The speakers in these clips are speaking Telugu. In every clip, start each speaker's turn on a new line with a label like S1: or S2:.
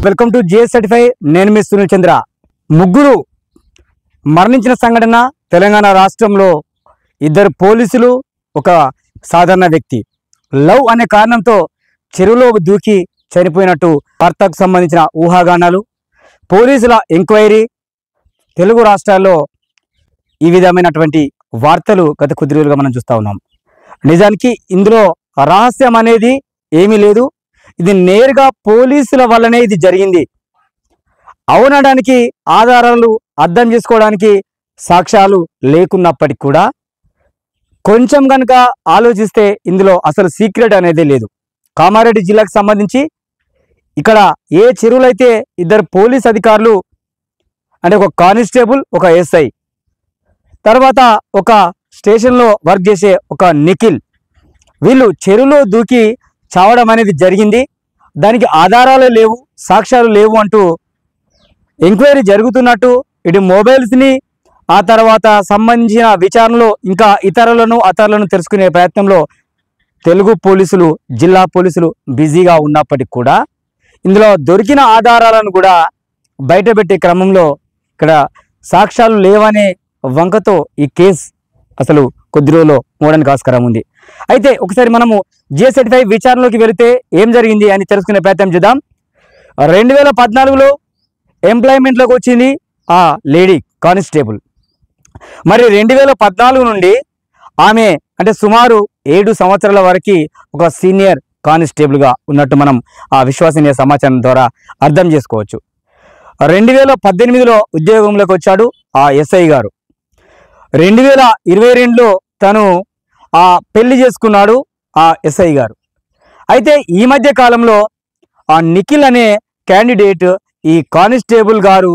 S1: Welcome to GS certify. నేను మీ సునీల్ చంద్ర. ముగ్గురు మరణించిన సంఘటన తెలంగాణ రాష్ట్రంలో. ఇద్దరు పోలీసులు, ఒక సాధారణ వ్యక్తి. లవ్ అనే కారణంతో చెరువులో దూకి చనిపోయినట్టు భర్తకు సంబంధించిన ఊహాగానాలు, పోలీసుల ఎంక్వైరీ. తెలుగు రాష్ట్రాల్లో ఈ విధమైనటువంటి వార్తలు గత కొద్ది రోజులుగా మనం చూస్తూ ఉన్నాం. నిజానికి ఇందులో రహస్యం అనేది ఏమీ లేదు. ఇది నేరుగా పోలీసుల వల్లనే ఇది జరిగింది. అవునడానికి ఆధారాలు అర్థం చేసుకోవడానికి సాక్ష్యాలు లేకున్నప్పటికీ కూడా కొంచెం కనుక ఆలోచిస్తే ఇందులో అసలు సీక్రెట్ అనేది లేదు. కామారెడ్డి జిల్లాకు సంబంధించి ఇక్కడ ఏ చెరువులైతే ఇద్దరు పోలీస్ అధికారులు, అంటే ఒక కానిస్టేబుల్, ఒక ఎస్ఐ, తర్వాత ఒక స్టేషన్లో వర్క్ చేసే ఒక నిఖిల్, వీళ్ళు చెరువులో దూకి చావడం అనేది జరిగింది. దానికి ఆధారాలు లేవు, సాక్ష్యాలు లేవు అంటూ ఎంక్వైరీ జరుగుతున్నట్టు ఇటు మొబైల్స్ని, ఆ తర్వాత సంబంధించిన విచారణలో ఇంకా అతరులను తెలుసుకునే ప్రయత్నంలో తెలుగు పోలీసులు, జిల్లా పోలీసులు బిజీగా ఉన్నప్పటికీ కూడా ఇందులో దొరికిన ఆధారాలను కూడా బయటపెట్టే క్రమంలో ఇక్కడ సాక్ష్యాలు లేవనే వంకతో ఈ కేసు అసలు కొద్ది రోజుల్లో మోడడానికి ఆస్కారం ఉంది. అయితే ఒకసారి మనము జిఎస్ సర్టిఫై విచారణలోకి వెళితే ఏం జరిగింది అని తెలుసుకునే ప్రయత్నం చేద్దాం. 2014లో ఎంప్లాయ్మెంట్లోకి వచ్చింది ఆ లేడీ కానిస్టేబుల్. మరి 2014 నుండి ఆమె అంటే సుమారు 7 సంవత్సరాల వరకు ఒక సీనియర్ కానిస్టేబుల్గా ఉన్నట్టు మనం ఆ విశ్వసనీయ సమాచారం ద్వారా అర్థం చేసుకోవచ్చు. 2018లో ఉద్యోగంలోకి వచ్చాడు ఆ ఎస్ఐ గారు. 2022లో తను పెళ్లి చేసుకున్నాడు ఆ ఎస్ఐ గారు. అయితే ఈ మధ్య కాలంలో ఆ నిఖిల్ అనే క్యాండిడేట్ ఈ కానిస్టేబుల్ గారు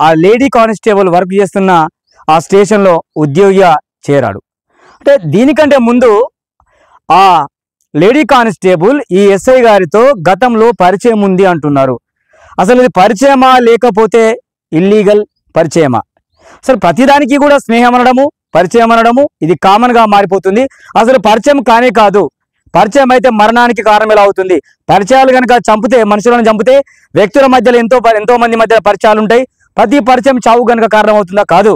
S1: ఆ లేడీ కానిస్టేబుల్ వర్క్ చేస్తున్న ఆ స్టేషన్లో ఉద్యోగిగా చేరాడు. అంటే దీనికంటే ముందు ఆ లేడీ కానిస్టేబుల్ ఈ ఎస్ఐ గారితో గతంలో పరిచయం ఉంది అంటున్నారు. అసలు ఇది పరిచయమా లేకపోతే ఇల్లీగల్ పరిచయమా? అసలు ప్రతిదానికి కూడా స్నేహం అనడము, పరిచయం అనడము ఇది కామన్గా మారిపోతుంది. అసలు పరిచయం కానే కాదు. పరిచయం అయితే మరణానికి కారణం ఎలా అవుతుంది? పరిచయాలు కనుక చంపితే, మనుషులను చంపితే వ్యక్తుల మధ్యలో ఎంతో మంది మధ్య పరిచయాలు ఉంటాయి. ప్రతి పరిచయం చావు కనుక కారణం అవుతుందా? కాదు.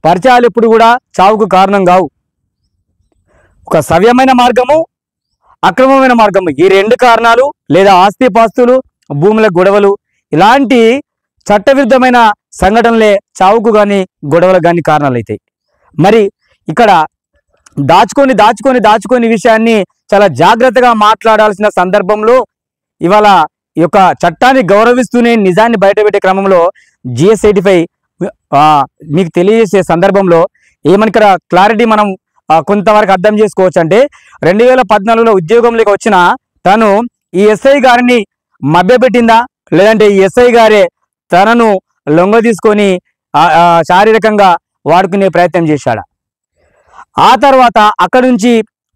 S1: పరిచయాలు ఎప్పుడు కూడా చావుకు కారణం కావు. ఒక సవ్యమైన మార్గము, అక్రమమైన మార్గము, ఈ 2 కారణాలు, లేదా ఆస్తిపాస్తులు, భూముల గొడవలు, ఇలాంటి చట్టవిరుద్ధమైన సంఘటనలే చావుకు కానీ గొడవలకు కానీ కారణాలు అవుతాయి. మరి ఇక్కడ దాచుకొని విషయాన్ని చాలా జాగ్రత్తగా మాట్లాడాల్సిన సందర్భంలో ఇవాళ ఈ యొక్క చట్టాన్ని గౌరవిస్తూనే నిజాన్ని బయటపెట్టే క్రమంలో జిఎస్ సర్టిఫై మీకు తెలియజేసే సందర్భంలో ఏమని ఇక్కడ క్లారిటీ మనం కొంతవరకు అర్థం చేసుకోవచ్చు. అంటే 2014లో ఉద్యోగంలోకి వచ్చిన తను ఈ ఎస్ఐ గారిని మభ్యపెట్టిందా, లేదంటే ఈ ఎస్ఐ గారే తనను లొంగ తీసుకొని శారీరకంగా వాడుకునే ప్రయత్నం చేశాడా? ఆ తర్వాత అక్కడి నుంచి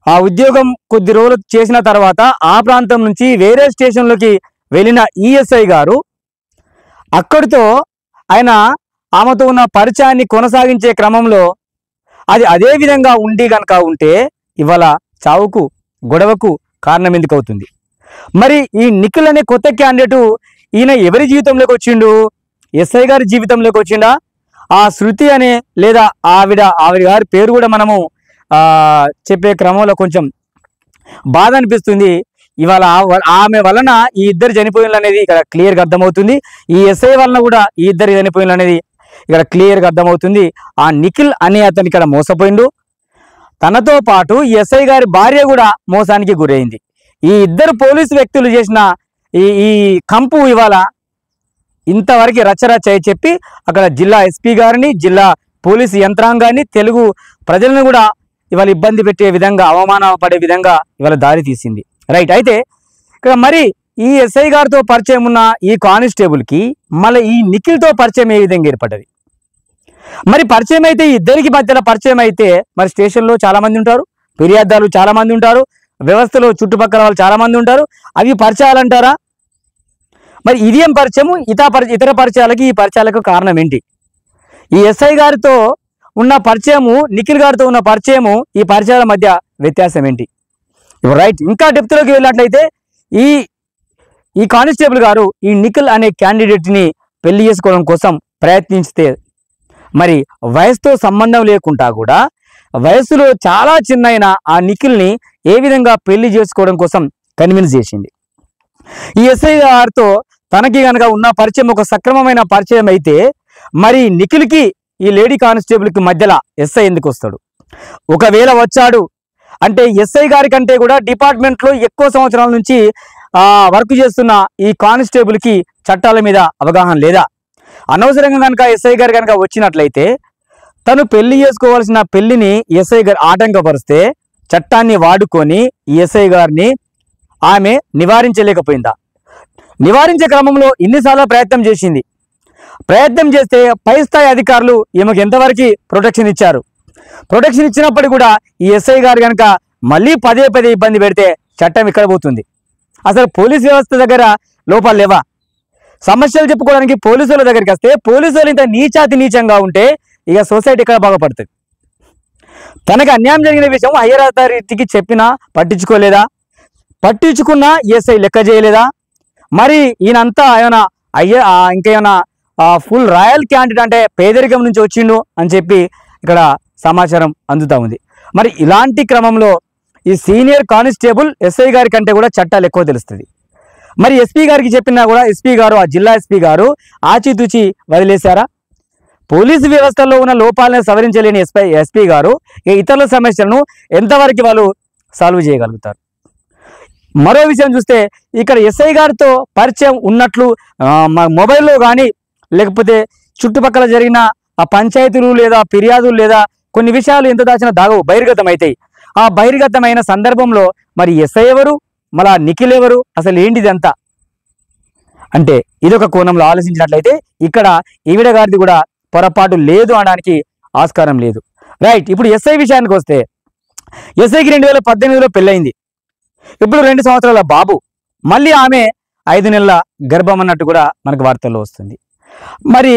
S1: ఆ ఉద్యోగం కొద్ది రోజులు చేసిన తర్వాత ఆ ప్రాంతం నుంచి వేరే స్టేషన్లోకి వెళ్ళిన ఈఎస్ఐ గారు అక్కడితో ఆయన ఆమెతో ఉన్న పరిచయాన్ని కొనసాగించే క్రమంలో అది అదే విధంగా ఉండి కనుక ఉంటే ఇవాళ చావుకు గొడవకు కారణం ఎందుకు అవుతుంది? మరి ఈ నిఖిల్ అనే కొత్త క్యాండిడేటు ఈయన ఎవరి జీవితంలోకి వచ్చిండు? ఎస్ఐ గారి జీవితంలోకి వచ్చిండా? ఆ శృతి అనే లేదా ఆవిడ గారి పేరు కూడా మనము చెప్పే క్రమంలో కొంచెం బాధ అనిపిస్తుంది. ఇవాళ ఆమె వలన ఈ ఇద్దరు చనిపోయిన అనేది ఇక్కడ క్లియర్గా అర్థమవుతుంది. ఈ ఎస్ఐ వలన కూడా ఈ ఇద్దరు చనిపోయిన అనేది ఇక్కడ క్లియర్గా అర్థమవుతుంది. ఆ నిఖిల్ అనే అతను ఇక్కడ మోసపోయిండు. తనతో పాటు ఎస్ఐ గారి భార్య కూడా మోసానికి గురైంది. ఈ ఇద్దరు పోలీసు వ్యక్తులు చేసిన ఈ కంపు ఇవాళ ఇంతవరకు రచ్చరచ్చ చెప్పి అక్కడ జిల్లా ఎస్పీ గారిని, జిల్లా పోలీసు యంత్రాంగాన్ని, తెలుగు ప్రజలను కూడా ఇవాళ ఇబ్బంది పెట్టే విధంగా, అవమానపడే విధంగా ఇవాళ దారి తీసింది. రైట్. అయితే ఇక్కడ మరి ఈ ఎస్ఐ గారితో పరిచయం ఉన్న ఈ కానిస్టేబుల్కి మళ్ళీ ఈ నిఖిల్తో పరిచయం ఏ విధంగా ఏర్పడ్డది? మరి పరిచయం అయితే ఇద్దరికి మధ్యలో పరిచయం అయితే మరి స్టేషన్లో చాలామంది ఉంటారు, ఫిర్యాదుదారులు చాలామంది ఉంటారు, వ్యవస్థలో చుట్టుపక్కల వాళ్ళు చాలామంది ఉంటారు. అవి పరిచయాలు అంటారా? మరి ఇది ఏం పరిచయము? ఇతర పరిచయాలకి ఈ పరిచయాలకు కారణం ఏంటి? ఈ ఎస్ఐ గారితో ఉన్న పరిచయము, నిఖిల్ గారితో ఉన్న పరిచయము, ఈ పరిచయాల మధ్య వ్యత్యాసం ఏంటి? రైట్. ఇంకా డెప్త్లోకి వెళ్ళినట్లయితే ఈ ఈ కానిస్టేబుల్ గారు ఈ నిఖిల్ అనే క్యాండిడేట్ని పెళ్లి చేసుకోవడం కోసం ప్రయత్నిస్తే మరి వయసుతో సంబంధం లేకుండా కూడా వయసులో చాలా చిన్నైన ఆ నిఖిల్ని ఏ విధంగా పెళ్లి చేసుకోవడం కోసం కన్విన్స్ చేసింది. ఈ ఎస్ఐ గారితో తనకి గనక ఉన్న పరిచయం ఒక సక్రమమైన పరిచయం అయితే మరి నిఖిల్కి ఈ లేడీ కానిస్టేబుల్కి మధ్యలో ఎస్ఐ ఎందుకు వస్తాడు? ఒకవేళ వచ్చాడు అంటే ఎస్ఐ గారి కంటే కూడా డిపార్ట్మెంట్లో ఎక్కువ సంవత్సరాల నుంచి వర్క్ చేస్తున్న ఈ కానిస్టేబుల్కి చట్టాల మీద అవగాహన లేదా? అనవసరంగా కనుక ఎస్ఐ గారు కనుక వచ్చినట్లయితే తను పెళ్లి చేసుకోవాల్సిన పెళ్లిని ఎస్ఐ గారు ఆటంకపరిస్తే చట్టాన్ని వాడుకొని ఎస్ఐ గారిని ఆమె నివారించలేకపోయిందా? నివారించే క్రమంలో ఇన్నిసార్లు ప్రయత్నం చేసింది. ప్రయత్నం చేస్తే పై స్థాయి అధికారులు ఈమెకు ఎంతవరకు ప్రొటెక్షన్ ఇచ్చారు? ప్రొటెక్షన్ ఇచ్చినప్పటికీ కూడా ఈ ఎస్ఐ గారు కనుక మళ్ళీ పదే పదే ఇబ్బంది పెడితే చట్టం ఇక్కడ పోతుంది. అసలు పోలీస్ వ్యవస్థ దగ్గర లోపాలు లేవా? సమస్యలు చెప్పుకోవడానికి పోలీసుల దగ్గరికి వస్తే పోలీసులు ఇంత నీచాతి నీచంగా ఉంటే ఇక సొసైటీ ఇక్కడ బాగుపడుతుంది. తనకు అన్యాయం జరిగిన విషయం హయ్యర్ అథారిటీకి చెప్పినా పట్టించుకోలేదా? పట్టించుకున్నా ఎస్ఐ లెక్క చేయలేదా? మరి ఈయనంతా ఏమైనా ఇంకేమైనా ఫుల్ రాయల్ క్యాండిడేట్ అంటే పేదరికం నుంచి వచ్చిండు అని చెప్పి ఇక్కడ సమాచారం అందుతూ ఉంది. మరి ఇలాంటి క్రమంలో ఈ సీనియర్ కానిస్టేబుల్ ఎస్ఐ గారి కంటే కూడా చట్టాలు ఎక్కువ తెలుస్తుంది. మరి ఎస్పీ గారికి చెప్పినా కూడా ఎస్పీ గారు ఆ జిల్లా ఎస్పీ గారు ఆచితూచి వదిలేశారా? పోలీసు వ్యవస్థలో ఉన్న లోపాలను సవరించలేని ఎస్పీ గారు ఇతరుల సమస్యలను ఎంతవరకు వాళ్ళు సాల్వ్ చేయగలుగుతారు? మరో విషయం చూస్తే ఇక్కడ ఎస్ఐ గారితో పరిచయం ఉన్నట్లు మొబైల్లో కానీ లేకపోతే చుట్టుపక్కల జరిగిన ఆ పంచాయతీలు లేదా ఫిర్యాదులు లేదా కొన్ని విషయాలు ఎంత దాచినా దాగవు, బహిర్గతం అవుతాయి. ఆ బహిర్గతమైన సందర్భంలో మరి ఎస్ఐ ఎవరు, మళ్ళా నిఖిల్ ఎవరు, అసలు ఏంటిది అంతా అంటే ఇదొక కోణంలో ఆలోచించినట్లయితే ఇక్కడ ఈవిడ గారిది కూడా పొరపాటు లేదు అనడానికి ఆస్కారం లేదు. రైట్, ఇప్పుడు ఎస్ఐ విషయానికి వస్తే ఎస్ఐకి 2018లో పెళ్ళయింది. ఇప్పుడు 2 సంవత్సరాల బాబు, మళ్ళీ ఆమె 5 నెలల గర్భం అన్నట్టు కూడా మనకు వార్తల్లో వస్తుంది. మరి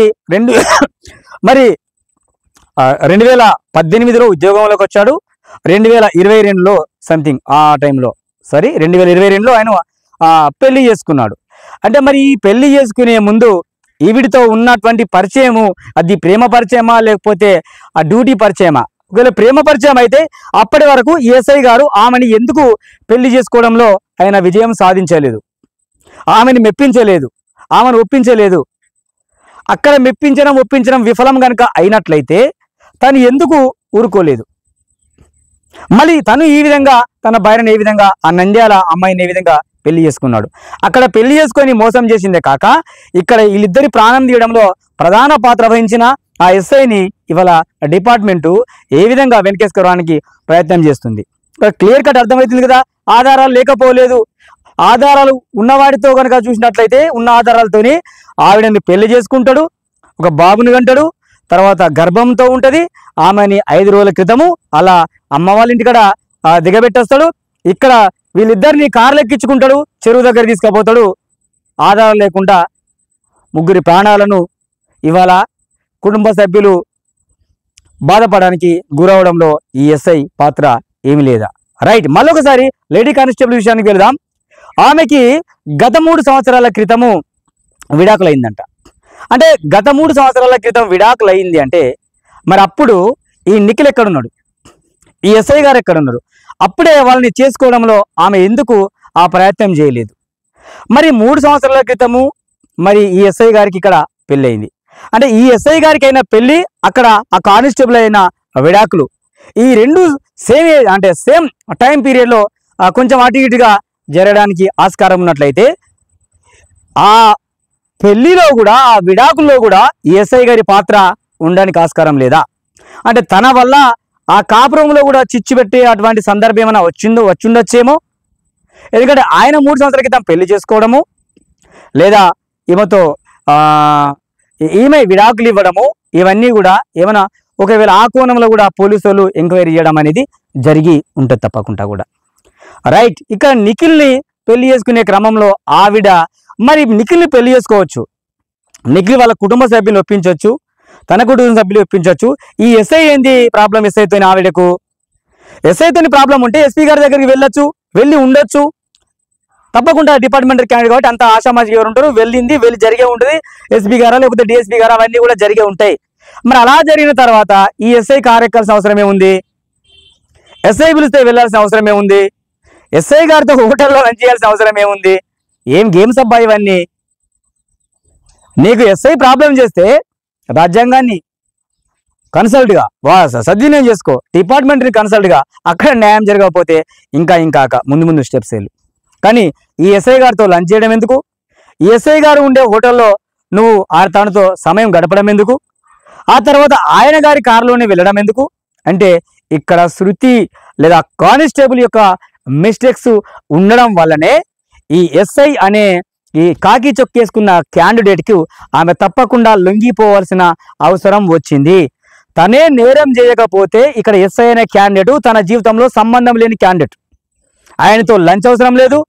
S1: 2018లో ఉద్యోగంలోకి వచ్చాడు. 2022లో సంథింగ్ ఆ టైంలో 2022లో ఆయన పెళ్లి చేసుకున్నాడు. అంటే మరి ఈ పెళ్లి చేసుకునే ముందు ఈవిడితో ఉన్నటువంటి పరిచయము అది ప్రేమ పరిచయమా లేకపోతే ఆ డ్యూటీ పరిచయమా? ఒకవేళ ప్రేమ పరిచయం అయితే అప్పటి వరకు ఎస్ఐ గారు ఆమెని ఎందుకు పెళ్లి చేసుకోవడంలో ఆయన విజయం సాధించలేదు? ఆమెను మెప్పించలేదు, ఆమెను ఒప్పించలేదు. అక్కడ ఒప్పించడం విఫలం కనుక అయినట్లయితే తను ఎందుకు ఊరుకోలేదు? మళ్ళీ తను ఈ విధంగా తన భార్యను ఏ విధంగా ఆ నంద్యాల అమ్మాయిని ఏ విధంగా పెళ్లి చేసుకున్నాడు? అక్కడ పెళ్లి చేసుకొని మోసం చేసిందే కాక ఇక్కడ వీళ్ళిద్దరి ప్రాణం తీయడంలో ప్రధాన పాత్ర వహించిన ఆ ఎస్ఐని ఇవాళ డిపార్ట్మెంటు ఏ విధంగా వెనకేసుకోవడానికి ప్రయత్నం చేస్తుంది? క్లియర్ కట్ అర్థమవుతుంది కదా. ఆధారాలు లేకపోలేదు. ఆధారాలు ఉన్నవాడితో కనుక చూసినట్లయితే ఉన్న ఆధారాలతోని ఆవిడని పెళ్లి చేసుకుంటాడు, ఒక బాబుని కంటాడు, తర్వాత గర్భంతో ఉంటుంది. ఆమెని 5 రోజుల క్రితము అలా అమ్మ వాళ్ళ ఇంటికాడ దిగబెట్టేస్తాడు. ఇక్కడ వీళ్ళిద్దరిని కార్లు ఎక్కించుకుంటాడు, చెరువు దగ్గర తీసుకుపోతాడు. ఆధారం లేకుండా 3 ప్రాణాలను ఇవాళ కుటుంబ సభ్యులు బాధపడడానికి గురవడంలో ఈ ఎస్ఐ పాత్ర ఏమి లేదా? రైట్, మళ్ళొకసారి లేడీ కానిస్టేబుల్ విషయానికి వెళదాం. ఆమెకి గత 3 సంవత్సరాల క్రితము విడాకులైందంట. అంటే గత 3 సంవత్సరాల క్రితం విడాకులైంది అంటే మరి అప్పుడు ఈ నిఖిల్ ఎక్కడున్నాడు? ఈ ఎస్ఐ గారు ఎక్కడున్నారు? అప్పుడే వాళ్ళని చేసుకోవడంలో ఆమె ఎందుకు ఆ ప్రయత్నం చేయలేదు? మరి 3 సంవత్సరాల క్రితము మరి ఈ ఎస్ఐ గారికి ఇక్కడ పెళ్ళయింది. అంటే ఈ ఎస్ఐ గారికి అయిన పెళ్ళి, అక్కడ ఆ కానిస్టేబుల్ అయిన విడాకులు, ఈ రెండు సేమ్ టైం పీరియడ్లో కొంచెం అటు ఇటుగా జరగడానికి ఆస్కారం ఉన్నట్లయితే ఆ పెళ్లిలో కూడా ఆ విడాకుల్లో కూడా ఎస్ఐ గారి పాత్ర ఉండడానికి ఆస్కారం లేదా? అంటే తన వల్ల ఆ కాపురంలో కూడా చిచ్చు పెట్టే అటువంటి సందర్భం ఏమైనా వచ్చిండొచ్చేమో. ఎందుకంటే ఆయన 3 సంవత్సరాల క్రితం పెళ్లి చేసుకోవడము లేదా ఈమెతో ఈమె విడాకులు ఇవ్వడము ఇవన్నీ కూడా ఏమైనా ఒకవేళ ఆ కోణంలో కూడా పోలీసు వాళ్ళు ఎంక్వైరీ చేయడం అనేది జరిగి ఉంటుంది తప్పకుండా కూడా. రైట్, ఇక్కడ నిఖిల్ని పెళ్లి చేసుకునే క్రమంలో ఆవిడ మరి నిఖిల్ని పెళ్లి చేసుకోవచ్చు, నిఖిల్ వాళ్ళ కుటుంబ సభ్యులు ఒప్పించవచ్చు, తన కుటుంబ సభ్యులు ఒప్పించవచ్చు. ఈ ఎస్ఐ ఏంది ప్రాబ్లం? ఎస్ఐతోని ఆవిడకు ఎస్ఐతోని ప్రాబ్లం ఉంటే ఎస్పీ గారి దగ్గరికి వెళ్ళొచ్చు, వెళ్ళి ఉండొచ్చు. తప్పకుండా డిపార్ట్మెంటల్ క్యాండిడేట్ కాబట్టి అంత ఆషామాషిగా ఎవరు ఉంటారు, వెళ్ళి జరిగే ఉంటుంది. ఎస్పీ గారా లేకపోతే డిఎస్పీ గారా అవన్నీ కూడా జరిగే ఉంటాయి. మరి అలా జరిగిన తర్వాత ఈ ఎస్ఐ కార్యక్కాల్సిన అవసరం ఏముంది? ఎస్ఐ పిలిస్తే వెళ్ళాల్సిన అవసరం ఏముంది? ఎస్ఐ గారితో హోటల్లో లంచ్ చేయాల్సిన అవసరం ఏముంది? ఏం గేమ్స్ అబ్బా ఇవన్నీ? నీకు ఎస్ఐ ప్రాబ్లం చేస్తే రాజ్యాంగాన్ని కన్సల్ట్గా సద్వినియోగం చేసుకో, డిపార్ట్మెంట్ని కన్సల్ట్గా, అక్కడ న్యాయం జరగకపోతే ఇంకా ముందు స్టెప్స్ వెళ్ళు. కానీ ఈ ఎస్ఐ గారితో లంచ్ చేయడం ఎందుకు? ఈ ఎస్ఐ గారు ఉండే హోటల్లో నువ్వు తనతో సమయం గడపడం ఎందుకు? ఆ తర్వాత ఆయన గారి కారులోనే వెళ్ళడం ఎందుకు? అంటే ఇక్కడ శృతి లేదా కానిస్టేబుల్ యొక్క మిస్టేక్స్ ఉండడం వల్లనే ఈ ఎస్ఐ అనే ఈ కాకి చొక్కేసుకున్న క్యాండిడేట్కి ఆమె తప్పకుండా లొంగిపోవాల్సిన అవసరం వచ్చింది. తనే నేరం చేయకపోతే ఇక్కడ ఎస్ఐ అనే క్యాండిడేట్ తన జీవితంలో సంబంధం లేని క్యాండిడేట్. ఆయనతో లంచ్ అవసరం లేదు,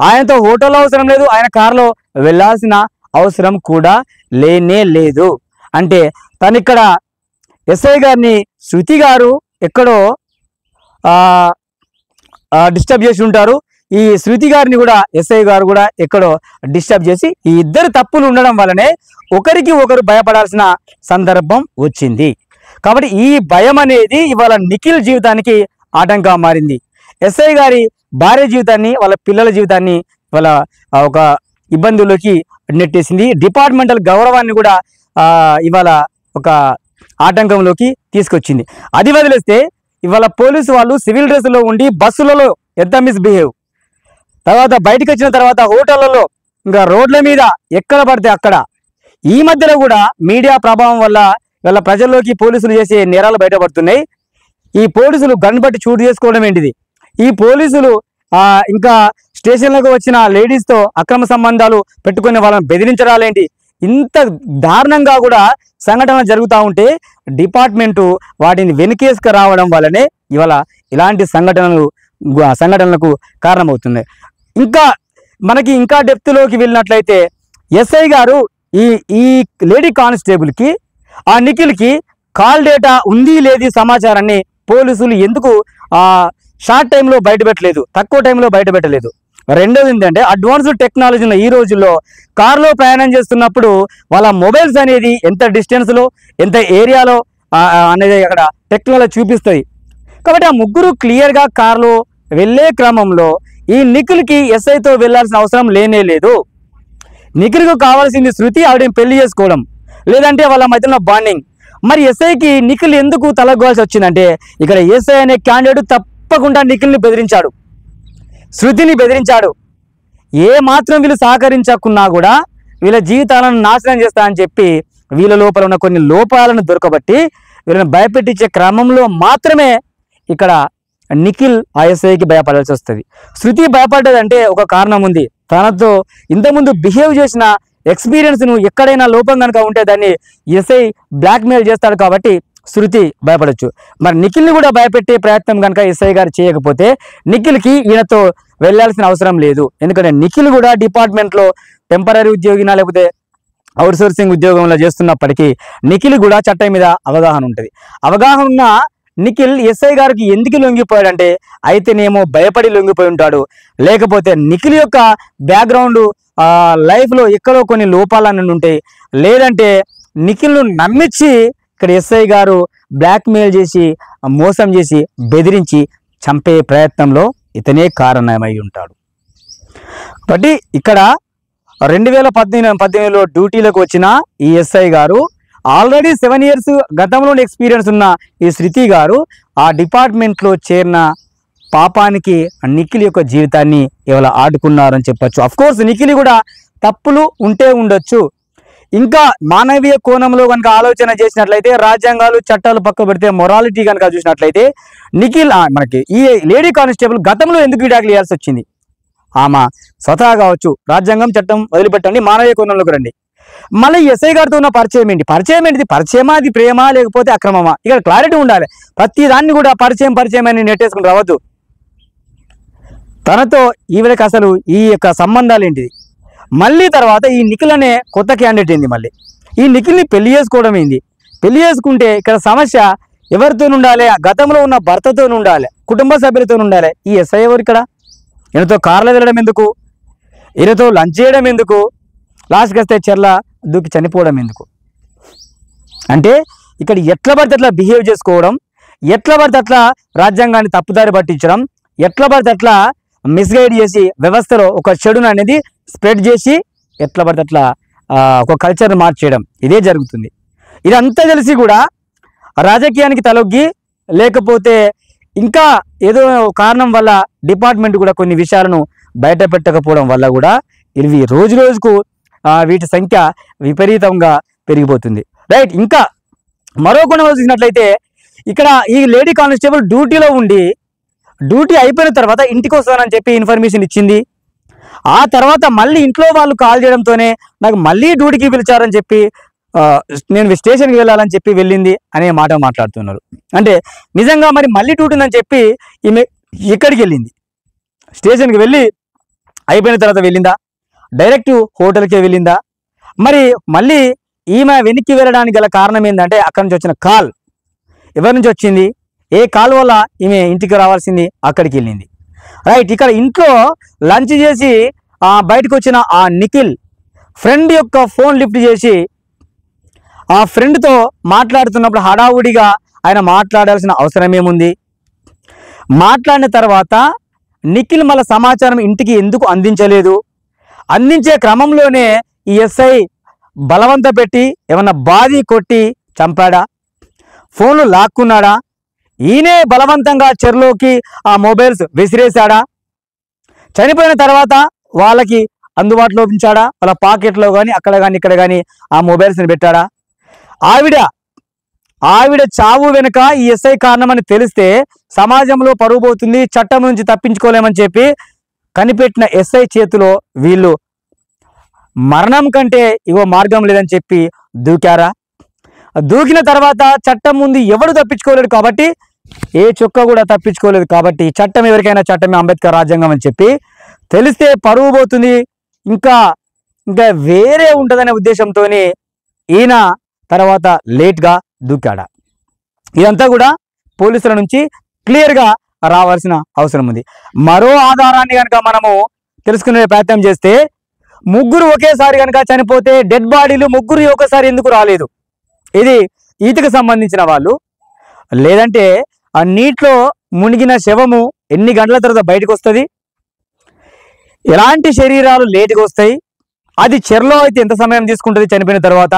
S1: ఆయనతో హోటల్లో అవసరం లేదు, ఆయన కారులో వెళ్ళాల్సిన అవసరం కూడా లేనే లేదు. అంటే తను ఇక్కడ ఎస్ఐ గారిని శృతి గారు ఎక్కడో డిస్టర్బ్ చేసి ఉంటారు. ఈ శృతి గారిని కూడా ఎస్ఐ గారు కూడా ఎక్కడో డిస్టర్బ్ చేసి ఈ ఇద్దరు తప్పులు ఉండడం వల్లనే ఒకరికి ఒకరు భయపడాల్సిన సందర్భం వచ్చింది. కాబట్టి ఈ భయం అనేది ఇవాళ నిఖిల్ జీవితానికి ఆటంకంగా మారింది. ఎస్ఐ గారి భార్య జీవితాన్ని, వాళ్ళ పిల్లల జీవితాన్ని వాళ్ళ ఒక ఇబ్బందుల్లోకి నెట్టేసింది. డిపార్ట్మెంటల్ గౌరవాన్ని కూడా ఇవాళ ఒక ఆటంకంలోకి తీసుకొచ్చింది. అది వదిలేస్తే ఇవాళ పోలీసు వాళ్ళు సివిల్ డ్రెస్లో ఉండి బస్సులలో ఎంత మిస్బిహేవ్, తర్వాత బయటకు వచ్చిన తర్వాత హోటళ్లలో, ఇంకా రోడ్ల మీద ఎక్కడ పడితే అక్కడ. ఈ మధ్యలో కూడా మీడియా ప్రభావం వల్ల ఇవాళ ప్రజల్లోకి పోలీసులు చేసే నేరాలు బయటపడుతున్నాయి. ఈ పోలీసులు గన్ బట్టి షూట్ చేసుకోవడం ఏంటిది? ఈ పోలీసులు ఇంకా స్టేషన్లకు వచ్చిన లేడీస్తో అక్రమ సంబంధాలు పెట్టుకునే వాళ్ళని బెదిరించడాలేంటి? ఇంత దారుణంగా కూడా సంఘటనలు జరుగుతూ ఉంటే డిపార్ట్మెంటు వాటిని వెనుకేసుకు రావడం వల్లనే ఇవాళ ఇలాంటి సంఘటనలకు కారణమవుతుంది. ఇంకా డెప్త్లోకి వెళ్ళినట్లయితే ఎస్ఐ గారు ఈ లేడీ కానిస్టేబుల్కి ఆ నిఖిల్కి కాల్ డేటా ఉంది లేది సమాచారాన్ని పోలీసులు ఎందుకు షార్ట్ టైంలో బయటపెట్టలేదు, తక్కువ టైంలో బయటపెట్టలేదు? రెండోది ఏంటంటే అడ్వాన్స్డ్ టెక్నాలజీ ఉన్న ఈ రోజుల్లో కారులో ప్రయాణం చేస్తున్నప్పుడు వాళ్ళ మొబైల్స్ అనేది ఎంత డిస్టెన్స్లో ఎంత ఏరియాలో అనేది అక్కడ టెక్నాలజీ చూపిస్తుంది. కాబట్టి ఆ ముగ్గురు క్లియర్గా కారులో వెళ్ళే క్రమంలో ఈ నిఖిల్కి ఎస్ఐతో వెళ్ళాల్సిన అవసరం లేనే లేదు. నిఖిల్కు కావాల్సింది శృతి ఆవిడని పెళ్లి చేసుకోవడం, లేదంటే వాళ్ళ మధ్యలో బాండింగ్. మరి ఎస్ఐకి నిఖిల్ ఎందుకు తలగోవాల్సి వచ్చిందంటే ఇక్కడ ఎస్ఐ అనే క్యాండిడేట్ తప్పకుండా నిఖిల్ని బెదిరించాడు, శృతిని బెదిరించాడు. ఏ మాత్రం వీళ్ళు సహకరించకున్నా కూడా వీళ్ళ జీవితాలను నాశనం చేస్తా అని చెప్పి వీళ్ళ లోపల ఉన్న కొన్ని లోపాలను దొరకబట్టి వీళ్ళని భయపెట్టించే క్రమంలో మాత్రమే ఇక్కడ నిఖిల్ ఆ ఎస్ఐకి భయపడాల్సి వస్తుంది. శృతి భయపడ్డదంటే ఒక కారణం ఉంది. తనతో ఇంతకుముందు బిహేవ్ చేసిన ఎక్స్పీరియన్స్ను ఎక్కడైనా లోపం కనుక ఉంటే దాన్ని ఎస్ఐ బ్లాక్మెయిల్ చేస్తాడు కాబట్టి శృతి భయపడచ్చు. మరి నిఖిల్ని కూడా భయపెట్టే ప్రయత్నం కనుక ఎస్ఐ గారు చేయకపోతే నిఖిల్కి ఈయనతో వెళ్ళాల్సిన అవసరం లేదు. ఎందుకంటే నిఖిల్ కూడా డిపార్ట్మెంట్లో టెంపరీ ఉద్యోగినా లేకపోతే అవుట్సోర్సింగ్ ఉద్యోగంలో చేస్తున్నప్పటికీ నిఖిల్ కూడా చట్టం మీద అవగాహన ఉంటుంది. అవగాహన ఉన్న నిఖిల్ ఎస్ఐ గారికి ఎందుకు లొంగిపోయాడంటే అయితేనేమో భయపడి లొంగిపోయి ఉంటాడు, లేకపోతే నిఖిల్ యొక్క బ్యాక్గ్రౌండ్ లైఫ్లో ఎక్కడో కొన్ని లోపాలన్నీ ఉంటాయి, లేదంటే నిఖిల్ను నమ్మించి ఇక్కడ ఎస్ఐ గారు బ్లాక్మెయిల్ చేసి మోసం చేసి బెదిరించి చంపే ప్రయత్నంలో ఇతనే కారణమై ఉంటాడు. కాబట్టి ఇక్కడ 2018లో డ్యూటీలోకి వచ్చిన ఈ ఎస్ఐ గారు ఆల్రెడీ 7 years గతంలోని ఎక్స్పీరియన్స్ ఉన్న ఈ శృతి గారు ఆ డిపార్ట్మెంట్లో చేరిన పాపానికి నిఖిల్ యొక్క జీవితాన్ని ఇవాళ ఆడుకున్నారని చెప్పచ్చు. అఫ్కోర్స్ నిఖిల్ కూడా తప్పులు ఉంటే ఉండొచ్చు. ఇంకా మానవీయ కోణంలో కనుక ఆలోచన చేసినట్లయితే రాజ్యాంగాలు చట్టాలు పక్క పెడితే మొరాలిటీ కనుక చూసినట్లయితే నిఖిల్ మనకి ఈ లేడీ కానిస్టేబుల్ గతంలో ఎందుకు విడాకులు ఇవ్వాల్సి వచ్చింది? ఆమె స్వతహా కావచ్చు, రాజ్యాంగం చట్టం వదిలిపెట్టండి, మానవీయ కోణంలోకి రండి. మళ్ళీ ఎస్ఐ గారితో ఉన్న పరిచయం ఏంటిది? పరిచయమా, అది ప్రేమ లేకపోతే అక్రమమా? ఇక్కడ క్లారిటీ ఉండాలి. ప్రతి దాన్ని కూడా పరిచయం అని నెట్టేసుకుని రావద్దు. తనతో ఈవిడకి అసలు ఈ యొక్క సంబంధాలు ఏంటిది? మళ్ళీ తర్వాత ఈ నిఖిల్ అనే కొత్త క్యాండిడేట్ ఏంది? మళ్ళీ ఈ నిఖిల్ని పెళ్లి చేసుకోవడం ఏంది? పెళ్లి చేసుకుంటే ఇక్కడ సమస్య ఎవరితో ఉండాలి? గతంలో ఉన్న భర్తతో ఉండాలి, కుటుంబ సభ్యులతో ఉండాలి. ఈ ఎస్ఐ ఎవరు ఇక్కడ? ఈయనతో కార్లో వెళ్ళడం ఎందుకు? ఈయనతో లంచ్ చేయడం ఎందుకు, లాస్ట్కి వస్తే చెర్ల దూకి చనిపోవడం ఎందుకు? అంటే ఇక్కడ ఎట్లా పడితే అట్లా బిహేవ్ చేసుకోవడం, ఎట్లా పడితే అట్లా రాజ్యాంగాన్ని తప్పుదారి పట్టించడం, ఎట్లా పడితే అట్లా మిస్గైడ్ చేసి వ్యవస్థలో ఒక చెడును అనేది స్ప్రెడ్ చేసి ఎట్లా పడితే అట్లా ఒక కల్చర్ని మార్చేయడం, ఇదే జరుగుతుంది. ఇదంతా తెలిసి కూడా రాజకీయానికి తలొగ్గి, లేకపోతే ఇంకా ఏదో కారణం వల్ల డిపార్ట్మెంట్ కూడా కొన్ని విషయాలను బయట పెట్టకపోవడం వల్ల కూడా ఇవి రోజు రోజుకు వీటి సంఖ్య విపరీతంగా పెరిగిపోతుంది. రైట్. ఇంకా మరో కోణంలో చూసినట్లయితే ఇక్కడ ఈ లేడీ కానిస్టేబుల్ డ్యూటీలో ఉండి డ్యూటీ అయిపోయిన తర్వాత ఇంటికి వస్తానని చెప్పి ఇన్ఫర్మేషన్ ఇచ్చింది. ఆ తర్వాత మళ్ళీ ఇంట్లో వాళ్ళు కాల్ చేయడంతోనే నాకు మళ్ళీ డ్యూటీకి పిలిచారని చెప్పి నేను స్టేషన్కి వెళ్ళాలని చెప్పి వెళ్ళింది అనే మాట మాట్లాడుతున్నారు. అంటే నిజంగా మరి మళ్ళీ డ్యూటీ ఉందని చెప్పి ఈమె ఎక్కడికి వెళ్ళింది? స్టేషన్కి వెళ్ళి అయిపోయిన తర్వాత వెళ్ళిందా? డైరెక్ట్ హోటల్కే వెళ్ళిందా? మరి మళ్ళీ ఈమె వెనక్కి వెళ్ళడానికి గల కారణం ఏంటంటే అక్కడి నుంచి వచ్చిన కాల్ ఎవరి నుంచి వచ్చింది, ఏ కాల్ వల్ల ఈమె ఇంటికి రావాల్సింది అక్కడికి వెళ్ళింది. రైట్. ఇక్కడ ఇంట్లో లంచ్ చేసి బయటకు వచ్చిన ఆ నిఖిల్ ఫ్రెండ్ యొక్క ఫోన్ లిఫ్ట్ చేసి ఆ ఫ్రెండ్తో మాట్లాడుతున్నప్పుడు హడావుడిగా ఆయన మాట్లాడాల్సిన అవసరం ఏముంది? మాట్లాడిన తర్వాత నిఖిల్ మళ్ళీ సమాచారం ఇంటికి ఎందుకు అందించలేదు? అందించే క్రమంలోనే ఈ ఎస్ఐ బలవంత పెట్టి ఏమన్నా బాధి కొట్టి చంపాడా? ఫోన్లు లాక్కున్నాడా? ఈయనే బలవంతంగా చెరులోకి ఆ మొబైల్స్ విసిరేశాడా? చనిపోయిన తర్వాత వాళ్ళకి అందుబాటులో ఉంచాడా? వాళ్ళ పాకెట్లో కానీ అక్కడ కానీ ఇక్కడ కానీ ఆ మొబైల్స్ని పెట్టాడా? ఆవిడ చావు వెనుక ఈ ఎస్ఐ కారణమని తెలిస్తే సమాజంలో పరువు పోతుంది, చట్టం నుంచి తప్పించుకోలేమని చెప్పి కనిపెట్టిన ఎస్ఐ చేతిలో వీళ్ళు మరణం కంటే ఇవో మార్గం లేదని చెప్పి దూకారా? దూకిన తర్వాత చట్టం ముందు ఎవడు తప్పించుకోలేడు కాబట్టి, ఏ చుక్క కూడా తప్పించుకోలేదు కాబట్టి చట్టం ఎవరికైనా చట్టమే అంబేద్కర్ రాజ్యాంగం అని చెప్పి తెలిస్తే పరువు పోతుంది, ఇంకా వేరే ఉంటుందనే ఉద్దేశంతో ఈయన తర్వాత లేట్గా దూకాడా? ఇదంతా కూడా పోలీసుల నుంచి క్లియర్గా రావాల్సిన అవసరం ఉంది. మరో ఆధారాన్ని కనుక మనము తెలుసుకునే ప్రయత్నం చేస్తే, ముగ్గురు ఒకేసారి కనుక చనిపోతే డెడ్ బాడీలు ముగ్గురు ఒకసారి ఎందుకు రాలేదు? ఇది ఈతకు సంబంధించిన వాళ్ళు, లేదంటే ఆ నీటిలో మునిగిన శవము ఎన్ని గంటల తర్వాత బయటకు వస్తుంది? ఎలాంటి శరీరాలు లేటుగా వస్తాయి? అది చెరలో అయితే ఎంత సమయం తీసుకుంటుంది చనిపోయిన తర్వాత?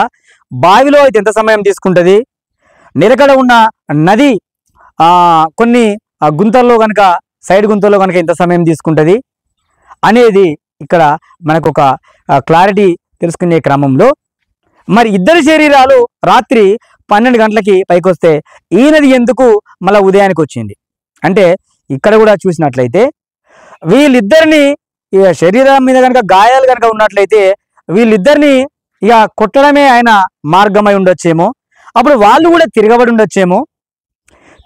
S1: బావిలో అయితే ఎంత సమయం తీసుకుంటుంది? నిలకడ ఉన్న నది కొన్ని గుంతల్లో కనుక సైడ్ గుంతల్లో కనుక ఎంత సమయం తీసుకుంటుంది అనేది ఇక్కడ మనకు ఒక క్లారిటీ తెలుసుకునే క్రమంలో, మరి ఇద్దరి శరీరాలు రాత్రి 12 గంటలకి పైకి వస్తే ఈయనది ఎందుకు మళ్ళీ ఉదయానికి వచ్చింది? అంటే ఇక్కడ కూడా చూసినట్లయితే వీళ్ళిద్దరిని శరీరం మీద కనుక గాయాలు కనుక ఉన్నట్లయితే వీళ్ళిద్దరిని ఇక కొట్టడమే ఆయన మార్గమై ఉండొచ్చేమో. అప్పుడు వాళ్ళు కూడా తిరగబడి ఉండొచ్చేమో.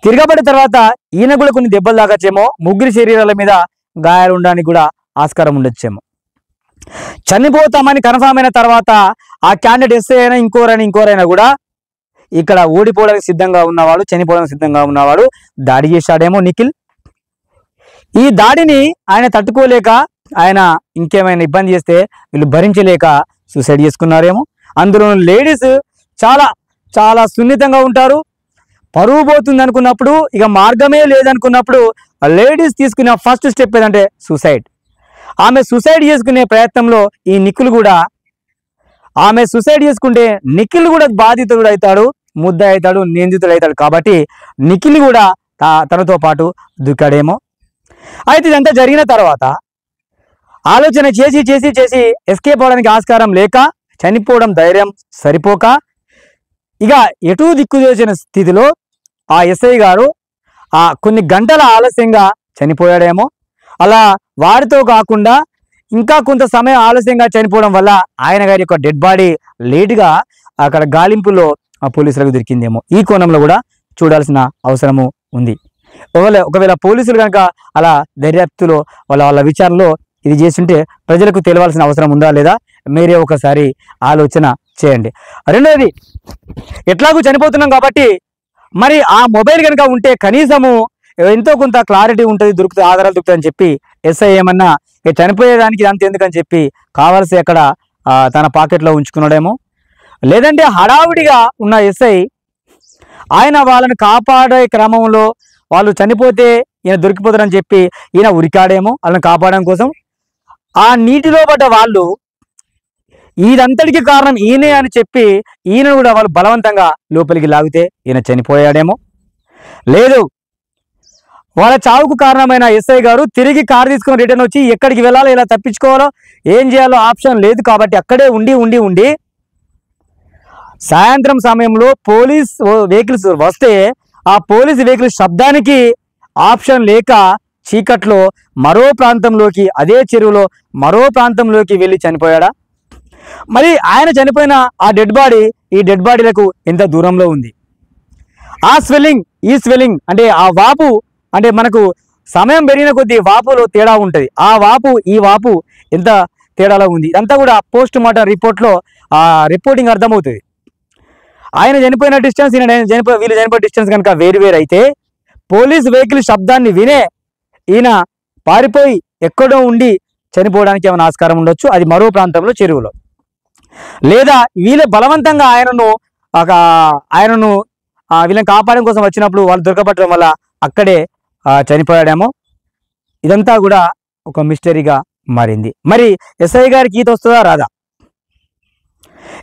S1: తిరగబడిన తర్వాత ఈయన కూడా కొన్ని దెబ్బలు తాగచ్చేమో. ముగ్గురి శరీరాల మీద గాయాలు ఉండడానికి కూడా ఆస్కారం ఉండొచ్చేమో. చనిపోతామని కన్ఫామ్ అయిన తర్వాత ఆ క్యాండిడేట్ ఎస్ఐ అయినా ఇంకోరైనా కూడా ఇక్కడ ఓడిపోవడానికి సిద్ధంగా ఉన్నవాడు, చనిపోవడానికి సిద్ధంగా ఉన్నవాడు దాడి చేశాడేమో నిఖిల్. ఈ దాడిని ఆయన తట్టుకోలేక, ఆయన ఇంకేమైనా ఇబ్బంది చేస్తే వీళ్ళు భరించలేక సూసైడ్ చేసుకున్నారేమో. అందులో లేడీస్ చాలా చాలా సున్నితంగా ఉంటారు. పరువు పోతుంది అనుకున్నప్పుడు, ఇక మార్గమే లేదనుకున్నప్పుడు లేడీస్ తీసుకునే ఫస్ట్ స్టెప్ ఏదంటే సూసైడ్. ఆమె సూసైడ్ చేసుకునే ప్రయత్నంలో ఈ నిఖిల్ కూడా, ఆమె సూసైడ్ చేసుకుంటే నిఖిల్ కూడా బాధితుడు అవుతాడు, ముద్ద అవుతాడు, నిందితుడు అవుతాడు. కాబట్టి నిఖిల్ కూడా తనతో పాటు దూకాడేమో. అయితే ఇదంతా జరిగిన తర్వాత ఆలోచన చేసి చేసి చేసి ఎస్కేప్ అవడానికి ఆస్కారం లేక, చనిపోవడం ధైర్యం సరిపోక, ఇక ఎటూ దిక్కు చేసిన స్థితిలో ఆ ఎస్ఐ గారు కొన్ని గంటల ఆలస్యంగా చనిపోయాడేమో. అలా వారితో కాకుండా ఇంకా కొంత సమయం ఆలస్యంగా చనిపోవడం వల్ల ఆయన గారి యొక్క డెడ్ బాడీ లేటుగా అక్కడ గాలింపులో పోలీసులకు దొరికిందేమో. ఈ కోణంలో కూడా చూడాల్సిన అవసరము ఉంది. ఒకవేళ పోలీసులు కనుక అలా దర్యాప్తులో వాళ్ళ విచారణలో ఇది చేస్తుంటే ప్రజలకు తెలియాల్సిన అవసరం ఉందా లేదా మీరే ఒకసారి ఆలోచన చేయండి. రెండోది, ఎట్లాగూ చనిపోతున్నాం కాబట్టి మరి ఆ మొబైల్ కనుక ఉంటే కనీసము ఎంతో కొంత క్లారిటీ ఉంటుంది, దొరుకుతుంది, ఆధారాలు దొరుకుతాయి అని చెప్పి ఎస్ఐ ఏమన్నా చనిపోయేదానికి అంత ఎందుకని చెప్పి కావాల్సి అక్కడ తన పాకెట్లో ఉంచుకున్నాడేమో. లేదంటే హడావుడిగా ఉన్న ఎస్ఐ ఆయన వాళ్ళని కాపాడే క్రమంలో వాళ్ళు చనిపోతే ఈయన దొరికిపోతారని చెప్పి ఈయన ఉరికాడేమో వాళ్ళని కాపాడడం కోసం. ఆ నీటిలో పడ్డ వాళ్ళు ఇదంతటికి కారణం ఈయనే అని చెప్పి ఈయన కూడా వాళ్ళు బలవంతంగా లోపలికి లాగితే ఈయన చనిపోయాడేమో. లేదు, వాళ్ళ చావుకు కారణమైన ఎస్ఐ గారు తిరిగి కారు తీసుకొని రిటర్న్ వచ్చి ఎక్కడికి వెళ్ళాలో, ఇలా తప్పించుకోవాలో, ఏం చేయాలో ఆప్షన్ లేదు కాబట్టి అక్కడే ఉండి సాయంత్రం సమయంలో పోలీస్ వెహికల్స్ వస్తే ఆ పోలీస్ వెహికల్స్ శబ్దానికి ఆప్షన్ లేక చీకట్లో మరో ప్రాంతంలోకి, అదే చెరువులో మరో ప్రాంతంలోకి వెళ్ళి చనిపోయాడా. మరి ఆయన చనిపోయిన ఆ డెడ్ బాడీ ఈ డెడ్ బాడీలకు ఎంత దూరంలో ఉంది. ఆ స్వెల్లింగ్ ఈ స్వెల్లింగ్ అంటే ఆ వాపు అంటే మనకు సమయం పెరిగిన కొద్దీ వాపులో తేడా ఉంటుంది. ఆ వాపు ఈ వాపు ఎంత తేడాలో ఉంది. ఇదంతా కూడా పోస్ట్ మార్టం రిపోర్ట్లో ఆ రిపోర్టింగ్ అర్థమవుతుంది. ఆయన చనిపోయిన డిస్టెన్స్ వీళ్ళు చనిపోయిన డిస్టెన్స్ కనుక వేరు అయితే పోలీస్ వెహికల్ శబ్దాన్ని వినే ఈయన పారిపోయి ఎక్కడో ఉండి చనిపోవడానికి ఏమైనా ఆస్కారం ఉండొచ్చు, అది మరో ప్రాంతంలో చెరువులో. లేదా వీళ్ళ బలవంతంగా ఆయనను వీళ్ళని కాపాడడం కోసం వచ్చినప్పుడు వాళ్ళు దొరకబట్టడం వల్ల అక్కడే చనిపోయాడేమో. ఇదంతా కూడా ఒక మిస్టరీగా మారింది. మరి ఎస్ఐ గారికి ఈత వస్తుందా రాదా?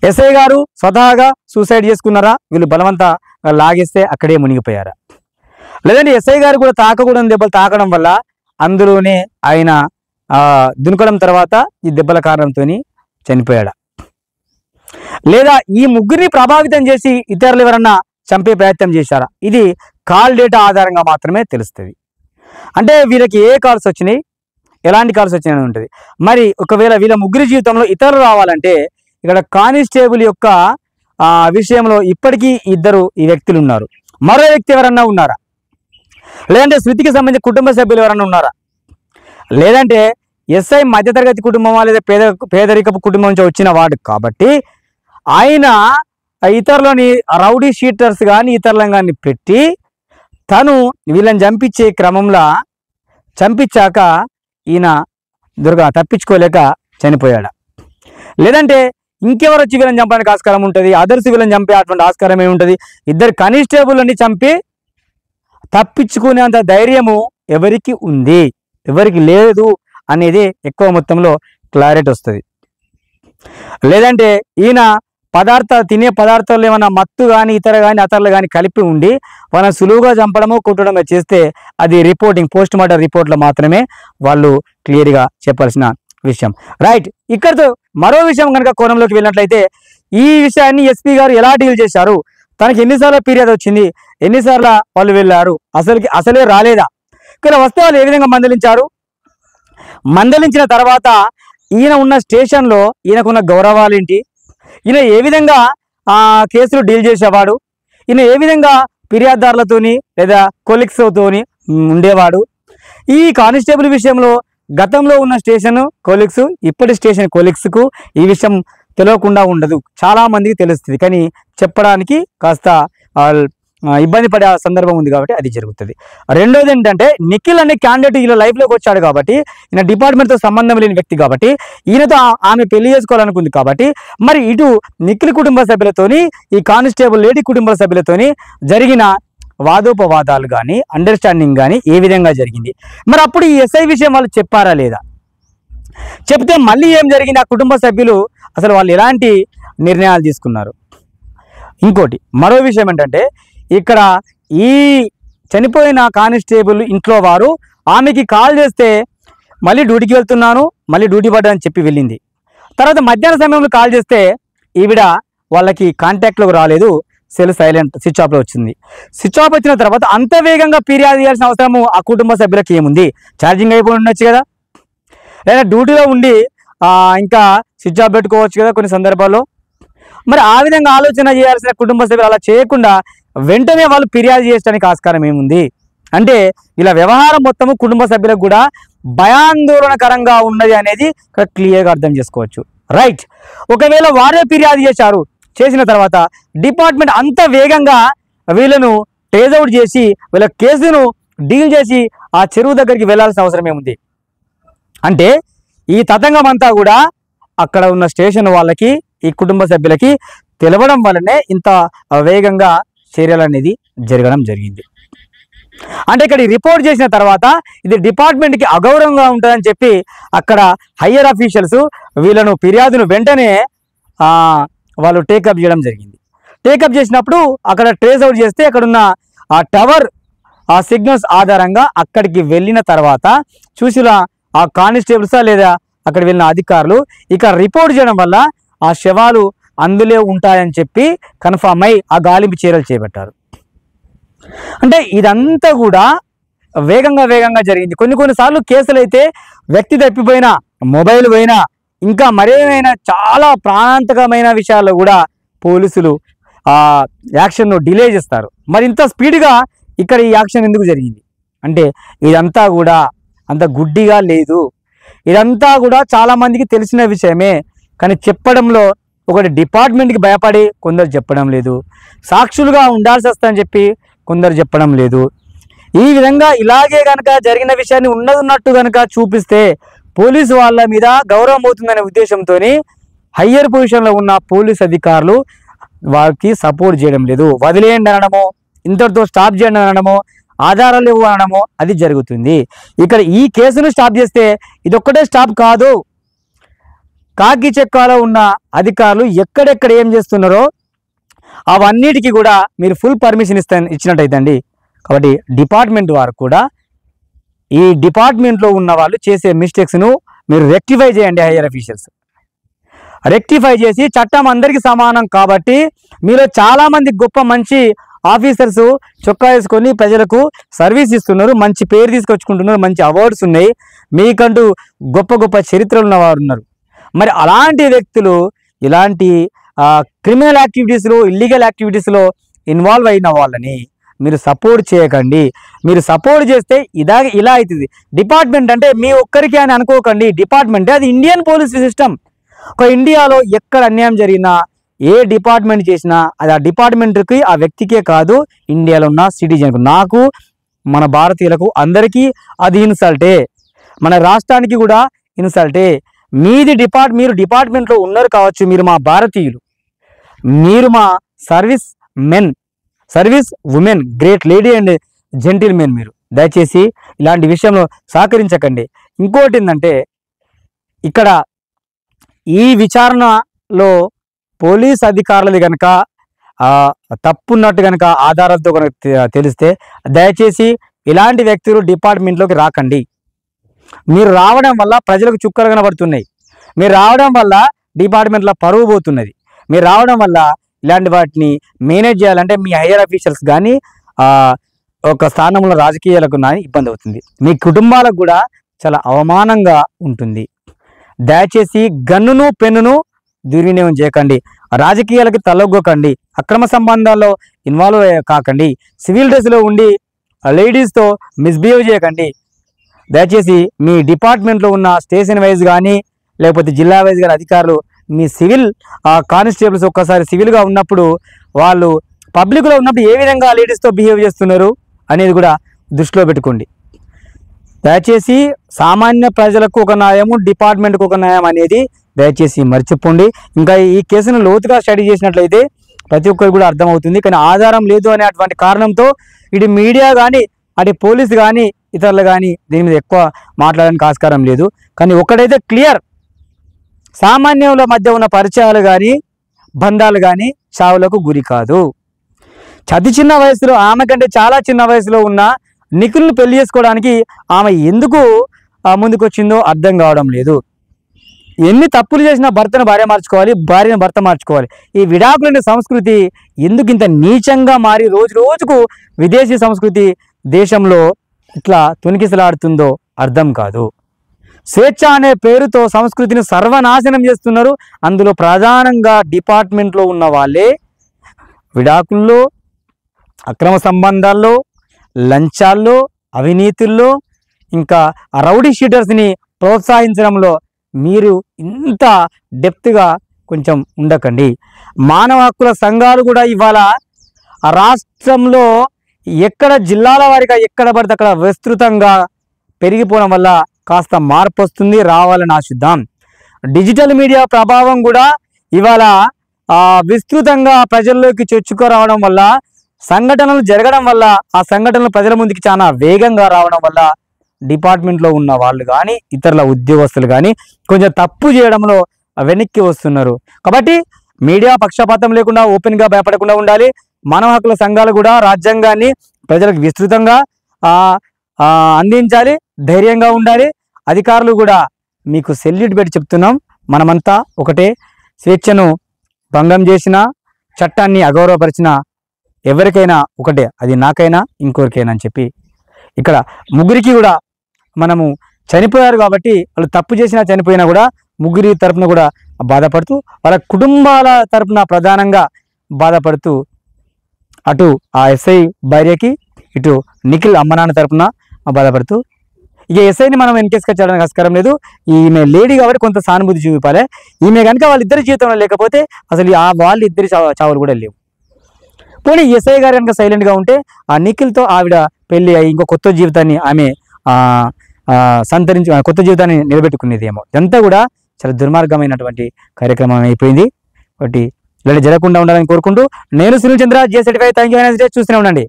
S1: ఎస్ఐ గారు స్వతహాగా సూసైడ్ చేసుకున్నారా, వీళ్ళు బలవంత లాగేస్తే అక్కడే మునిగిపోయారా? లేదంటే ఎస్ఐ గారు కూడా తాకకూడని దెబ్బలు తాకడం వల్ల అందులోనే ఆయన దునకడం తర్వాత ఈ దెబ్బల కారణంతో చనిపోయాడా? లేదా ఈ ముగ్గురిని ప్రభావితం చేసి ఇతరులు ఎవరన్నా చంపే ప్రయత్నం చేశారా? ఇది కాల్ డేటా ఆధారంగా మాత్రమే తెలుస్తుంది. అంటే వీళ్ళకి ఏ కాల్స్ వచ్చినాయి, ఎలాంటి కాల్స్ వచ్చినాయి ఉంటుంది. మరి ఒకవేళ వీళ్ళ ముగ్గురి జీవితంలో ఇతరులు రావాలంటే ఇక్కడ కానిస్టేబుల్ యొక్క విషయంలో ఇప్పటికీ ఇద్దరు ఈ వ్యక్తులు ఉన్నారు. మరో వ్యక్తి ఎవరన్నా ఉన్నారా? లేదంటే శృతికి సంబంధించిన కుటుంబ సభ్యులు ఎవరన్నా ఉన్నారా? లేదంటే ఎస్ఐ మధ్యతరగతి కుటుంబమా లేదా పేదరికపు కుటుంబం నుంచి వచ్చిన వాడు కాబట్టి ఆయన ఇతరులని రౌడీ షీటర్స్ కానీ ఇతరులను కానీ పెట్టి తను వీళ్ళని చంపించే క్రమంలో చంపించాక ఈయన తప్పించుకోలేక చనిపోయాడా? లేదంటే ఇంకెవరు వచ్చి వీళ్ళని చంపడానికి ఆస్కారం ఉంటుంది? అదర్స్ వీళ్ళని చంపే అటువంటి ఆస్కారం ఏముంటుంది? ఇద్దరు కానిస్టేబుల్ని చంపి తప్పించుకునేంత ధైర్యము ఎవరికి ఉంది, ఎవరికి లేదు అనేది ఎక్కువ మొత్తంలో క్లారిటీ వస్తుంది. లేదంటే ఈయన తినే పదార్థాలు ఏమైనా మత్తు కానీ అతర్లు కానీ కలిపి ఉండి వాళ్ళని సులువుగా చంపడమో కొట్టడమో చేస్తే అది రిపోర్టింగ్ పోస్ట్ మార్టం రిపోర్ట్లో మాత్రమే వాళ్ళు క్లియర్గా చెప్పాల్సిన విషయం. రైట్, ఇక్కడితో మరో విషయం కనుక కోణంలోకి వెళ్ళినట్లయితే ఈ విషయాన్ని ఎస్పీ గారు ఎలా డీల్ చేశారు, తనకి ఎన్నిసార్లు ఫిర్యాదు వచ్చింది, ఎన్నిసార్లు వాళ్ళు వెళ్ళారు, అసలే రాలేదా, ఇక్కడ వస్తే వాళ్ళు ఏ విధంగా మందలించిన తర్వాత ఈయన ఉన్న స్టేషన్లో ఈయనకున్న గౌరవాలు ఏంటి, ఈయన ఏ విధంగా కేసులు డీల్ చేసేవాడు, ఈయన ఏ విధంగా ఫిర్యాదుదారులతోని లేదా కొలీగ్స్తోని ఉండేవాడు. ఈ కానిస్టేబుల్ విషయంలో గతంలో ఉన్న స్టేషన్ కొలీగ్స్ ఇప్పటి స్టేషన్ కొలీగ్స్కు ఈ విషయం తెలియకుండా ఉండదు, చాలా మందికి తెలుస్తుంది. కానీ చెప్పడానికి కాస్త ఇబ్బంది పడే సందర్భం ఉంది కాబట్టి అది జరుగుతుంది. రెండోది ఏంటంటే నిఖిల్ అనే క్యాండిడేట్ ఈయన లైఫ్లోకి వచ్చాడు కాబట్టి, ఈయన డిపార్ట్మెంట్తో సంబంధం లేని వ్యక్తి కాబట్టి, ఈయనతో ఆమె పెళ్లి చేసుకోవాలనుకుంది కాబట్టి, మరి ఇటు నిఖిల్ కుటుంబ సభ్యులతోని ఈ కానిస్టేబుల్ లేడీ కుటుంబ సభ్యులతోని జరిగిన వాదోపవాదాలు కానీ అండర్స్టాండింగ్ కానీ ఏ విధంగా జరిగింది, మరి అప్పుడు ఈ ఎస్ఐ విషయం వాళ్ళు చెప్పారా లేదా, చెప్తే మళ్ళీ ఏం జరిగింది, ఆ కుటుంబ సభ్యులు అసలు వాళ్ళు ఎలాంటి నిర్ణయాలు తీసుకున్నారు. ఇంకోటి మరో విషయం ఏంటంటే ఇక్కడ ఈ చనిపోయిన కానిస్టేబుల్ ఇంట్లో వారు ఆమెకి కాల్ చేస్తే మళ్ళీ డ్యూటీకి వెళ్తున్నాను, మళ్ళీ డ్యూటీ పడ్డాని చెప్పి వెళ్ళింది. తర్వాత మధ్యాహ్న సమయంలో కాల్ చేస్తే ఈవిడ వాళ్ళకి కాంటాక్ట్లోకి రాలేదు, సెల్ సైలెంట్ స్విచ్ ఆఫ్లో వచ్చింది. స్విచ్ ఆఫ్ వచ్చిన తర్వాత అంత వేగంగా ఫిర్యాదు చేయాల్సిన అవసరము ఆ కుటుంబ సభ్యులకు ఏముంది, ఛార్జింగ్ అయిపోయి ఉండొచ్చు కదా, లేదా డ్యూటీలో ఉండి ఇంకా స్విచ్ ఆఫ్ పెట్టుకోవచ్చు కదా కొన్ని సందర్భాల్లో. మరి ఆ విధంగా ఆలోచన చేయాల్సిన కుటుంబ సభ్యులు అలా చేయకుండా వెంటనే వాళ్ళు ఫిర్యాదు చేయడానికి ఆస్కారం ఏముంది అంటే ఇలా వ్యవహారం మొత్తము కుటుంబ సభ్యులకు కూడా భయాందోళనకరంగా ఉన్నది అనేది క్లియర్గా అర్థం చేసుకోవచ్చు. రైట్, ఒకవేళ వారే ఫిర్యాదు చేసిన తర్వాత డిపార్ట్మెంట్ అంత వేగంగా వీళ్ళను టేజ్ అవుట్ చేసి వీళ్ళ కేసును డీల్ చేసి ఆ చెరువు దగ్గరికి వెళ్ళాల్సిన అవసరం ఏముంది? అంటే ఈ తతంగం అంతా కూడా అక్కడ ఉన్న స్టేషన్ వాళ్ళకి, ఈ కుటుంబ సభ్యులకి తెలవడం వల్లనే ఇంత వేగంగా చర్యలు అనేది జరగడం జరిగింది. అంటే ఇక్కడ రిపోర్ట్ చేసిన తర్వాత ఇది డిపార్ట్మెంట్కి అగౌరవంగా ఉంటుందని చెప్పి అక్కడ హయ్యర్ అఫీషియల్స్ వీళ్ళను ఫిర్యాదును వెంటనే వాళ్ళు టేకప్ చేయడం జరిగింది. టేకప్ చేసినప్పుడు అక్కడ ట్రేస్ అవుట్ చేస్తే అక్కడున్న ఆ టవర్ ఆ సిగ్నల్స్ ఆధారంగా అక్కడికి వెళ్ళిన తర్వాత చూసిన ఆ కానిస్టేబుల్సా లేదా అక్కడ వెళ్ళిన అధికారులు ఇక రిపోర్ట్ చేయడం వల్ల ఆ శవాలు అందులో ఉంటాయని చెప్పి కన్ఫామ్ అయి ఆ గాలింపు చర్యలు చేపట్టారు. అంటే ఇదంతా కూడా వేగంగా జరిగింది. కొన్నిసార్లు కేసులు అయితే వ్యక్తి తప్పిపోయినా, మొబైల్ పోయినా, ఇంకా మరేమైనా చాలా ప్రాణాంతకమైన విషయాల్లో కూడా పోలీసులు యాక్షన్ను డిలే చేస్తారు. మరి ఇంత స్పీడ్గా ఇక్కడ ఈ యాక్షన్ ఎందుకు జరిగింది అంటే ఇదంతా కూడా అంత గుడ్డిగా లేదు. ఇదంతా కూడా చాలామందికి తెలిసిన విషయమే. కానీ చెప్పడంలో ఒకటి డిపార్ట్మెంట్కి భయపడి కొందరు చెప్పడం లేదు, సాక్షులుగా ఉండాల్సి వస్తుందని చెప్పి కొందరు చెప్పడం లేదు. ఈ విధంగా ఇలాగే కనుక జరిగిన విషయాన్ని ఉన్నట్టు కనుక చూపిస్తే పోలీసు వాళ్ళ మీద గౌరవం అవుతుందనే ఉద్దేశంతో హయ్యర్ పొజిషన్లో ఉన్న పోలీస్ అధికారులు వారికి సపోర్ట్ చేయడం లేదు. వదిలేయండి అనడమో, ఇంతటితో స్టాప్ చేయండి అనడమో, ఆధారాలు ఇవ్వు అనడమో అది జరుగుతుంది. ఇక్కడ ఈ కేసును స్టాప్ చేస్తే ఇదొక్కటే స్టాప్ కాదు. కాకి చెక్కాలో ఉన్న అధికారులు ఎక్కడెక్కడ ఏం చేస్తున్నారో అవన్నిటికీ కూడా మీరు ఫుల్ పర్మిషన్ ఇచ్చినట్టయితండి. కాబట్టి డిపార్ట్మెంట్ వారు కూడా ఈ డిపార్ట్మెంట్లో ఉన్న వాళ్ళు చేసే మిస్టేక్స్ను మీరు రెక్టిఫై చేయండి. హైయర్ అఫీషియల్స్ రెక్టిఫై చేసి చట్టం అందరికీ సమానం కాబట్టి మీలో చాలామంది గొప్ప మంచి ఆఫీసర్స్ చొక్కా వేసుకొని ప్రజలకు సర్వీస్ ఇస్తున్నారు, మంచి పేరు తీసుకొచ్చుకుంటున్నారు, మంచి అవార్డ్స్ ఉన్నాయి, మీకంటూ గొప్ప చరిత్రలు ఉన్నవారు ఉన్నారు. మరి అలాంటి వ్యక్తులు ఇలాంటి క్రిమినల్ యాక్టివిటీస్లో, ఇల్లీగల్ యాక్టివిటీస్లో ఇన్వాల్వ్ అయిన వాళ్ళని మీరు సపోర్ట్ చేయకండి. మీరు సపోర్ట్ చేస్తే ఇలా అవుతుంది. డిపార్ట్మెంట్ అంటే మీ ఒక్కరికి అని అనుకోకండి. డిపార్ట్మెంట్ అది ఇండియన్ పోలీస్ సిస్టమ్. ఒక ఇండియాలో ఎక్కడ అన్యాయం జరిగినా, ఏ డిపార్ట్మెంట్ చేసినా అది ఆ డిపార్ట్మెంట్కి, ఆ వ్యక్తికే కాదు, ఇండియాలో ఉన్న సిటిజన్కు, నాకు, మన భారతీయులకు అందరికీ అది ఇన్సల్టే. మన రాష్ట్రానికి కూడా ఇన్సల్టే. మీరు డిపార్ట్మెంట్లో ఉన్నారు కావచ్చు, మీరు మా భారతీయులు, మీరు మా service women, great lady and gentle men. మీరు దయచేసి ఇలాంటి విషయంలో సహకరించకండి. ఇంకోటి ఏంటంటే ఇక్కడ ఈ విచారణలో పోలీస్ అధికారులది కనుక తప్పున్నట్టు కనుక ఆధారాలతో కనుక తెలిస్తే దయచేసి ఇలాంటి వ్యక్తులు డిపార్ట్మెంట్లోకి రాకండి. మీరు రావడం వల్ల ప్రజలకు చుక్కలు కనబడుతున్నాయి. మీరు రావడం వల్ల డిపార్ట్మెంట్లో పరువు పోతున్నది. మీరు రావడం వల్ల ఇలాంటి వాటిని మేనేజ్ చేయాలంటే మీ హైయర్ అఫీషియల్స్ కానీ ఒక స్థానంలో రాజకీయాలకు కానీ ఇబ్బంది అవుతుంది. మీ కుటుంబాలకు కూడా చాలా అవమానంగా ఉంటుంది. దయచేసి గన్నును పెన్నును దుర్వినియోగం చేయకండి. రాజకీయాలకి తలొగ్గకండి. అక్రమ సంబంధాల్లో ఇన్వాల్వ్ కాకండి. సివిల్ డ్రెస్లో ఉండి లేడీస్తో మిస్బిహేవ్ చేయకండి. దయచేసి మీ డిపార్ట్మెంట్లో ఉన్న స్టేషన్ వైజ్ కానీ లేకపోతే జిల్లా వైజ్ కానీ అధికారులు మీ సివిల్ కానిస్టేబుల్స్ ఒక్కసారి సివిల్గా ఉన్నప్పుడు వాళ్ళు పబ్లిక్లో ఉన్నప్పుడు ఏ విధంగా లేడీస్తో బిహేవ్ చేస్తున్నారు అనేది కూడా దృష్టిలో పెట్టుకోండి. దయచేసి సామాన్య ప్రజలకు ఒక న్యాయము, డిపార్ట్మెంట్కి ఒక న్యాయం అనేది దయచేసి మర్చిపోండి. ఇంకా ఈ కేసును లోతుగా స్టడీ చేసినట్లయితే ప్రతి ఒక్కరు కూడా అర్థమవుతుంది. కానీ ఆధారం లేదు అనే అటువంటి కారణంతో ఇటు మీడియా కానీ అటు పోలీసు కానీ ఇతరులు కానీ దీని మీద ఎక్కువ మాట్లాడడానికి ఆస్కారం లేదు. కానీ ఒకటైతే క్లియర్, సామాన్యుల మధ్య ఉన్న పరిచయాలు కానీ బంధాలు కానీ చావులకు గురి కాదు. అతి చిన్న వయసులో, ఆమె కంటే చాలా చిన్న వయసులో ఉన్న నిఖిల్ను పెళ్లి చేసుకోవడానికి ఆమె ఎందుకు ముందుకు వచ్చిందో అర్థం కావడం లేదు. ఎన్ని తప్పులు చేసినా భర్తను భార్య మార్చుకోవాలి, భార్యను భర్త మార్చుకోవాలి. ఈ విడాకులనే సంస్కృతి ఎందుకు ఇంత నీచంగా మారి రోజు రోజుకు విదేశీ సంస్కృతి దేశంలో ఇట్లా తునికిసలాడుతుందో అర్థం కాదు. స్వేచ్ఛ అనే పేరుతో సంస్కృతిని సర్వనాశనం చేస్తున్నారు. అందులో ప్రధానంగా డిపార్ట్మెంట్లో ఉన్న వాళ్ళే విడాకుల్లో, అక్రమ సంబంధాల్లో, లంచాల్లో, అవినీతుల్లో, ఇంకా రౌడీ షీటర్స్ని ప్రోత్సహించడంలో మీరు ఇంత డెప్త్గా కొంచెం ఉండకండి. మానవ హక్కుల సంఘాలు కూడా ఇవాళ రాష్ట్రంలో ఎక్కడ జిల్లాల వారిగా ఎక్కడ పడితే అక్కడ విస్తృతంగా పెరిగిపోవడం వల్ల కాస్త మార్పు వస్తుంది, రావాలని ఆశిద్దాం. డిజిటల్ మీడియా ప్రభావం కూడా ఇవాళ విస్తృతంగా ప్రజల్లోకి చొచ్చుకురావడం వల్ల, సంఘటనలు జరగడం వల్ల, ఆ సంఘటనలు ప్రజల ముందుకి చాలా వేగంగా రావడం వల్ల డిపార్ట్మెంట్లో ఉన్న వాళ్ళు కానీ ఇతరుల ఉద్యోగస్తులు కానీ కొంచెం తప్పు చేయడంలో వెనక్కి వస్తున్నారు. కాబట్టి మీడియా పక్షపాతం లేకుండా ఓపెన్గా భయపడకుండా ఉండాలి. మానవ హక్కుల సంఘాలు కూడా రాజ్యాంగాన్ని ప్రజలకు విస్తృతంగా అందించాలి, ధైర్యంగా ఉండాలి. అధికారులు కూడా మీకు సెల్యూట్ పెట్టి చెప్తున్నాం, మనమంతా ఒకటే. స్వేచ్ఛను భంగం చేసిన, చట్టాన్ని అగౌరవపరిచిన ఎవరికైనా ఒకటే, అది నాకైనా ఇంకొకరికైనా అని చెప్పి ఇక్కడ ముగ్గురికి కూడా మనము చనిపోయారు కాబట్టి వాళ్ళు తప్పు చేసినా చనిపోయినా కూడా ముగ్గురి తరపున కూడా బాధపడుతూ, వాళ్ళ కుటుంబాల తరపున ప్రధానంగా బాధపడుతూ, అటు ఆ ఎస్ఐ భార్యకి ఇటు నిఖిల్ అమ్మనాన్న తరపున బాధపడుతూ, ఇక ఎస్ఐని మనం ఎన్కేస్గా చేయడానికి ఆస్కారం లేదు. ఈమె లేడీ కాబట్టి కొంత సానుభూతి చూపాలి. ఈమె కనుక వాళ్ళిద్దరి జీవితంలో లేకపోతే అసలు వాళ్ళిద్దరి చావులు కూడా లేవు. పోనీ ఎస్ఐ గారు కనుక సైలెంట్గా ఉంటే ఆ నిఖిల్తో ఆవిడ పెళ్ళి అయ్యి ఇంకో కొత్త జీవితాన్ని ఆమె సంతరించి కొత్త జీవితాన్ని నిలబెట్టుకునేదేమో. ఇదంతా కూడా చాలా దుర్మార్గమైనటువంటి కార్యక్రమం అయిపోయింది. కాబట్టి ఇలా జరగకుండా ఉండాలని కోరుకుంటూ నేను సునీల్ చంద్ర, GS35. Thank you. చూస్తూనే ఉండండి.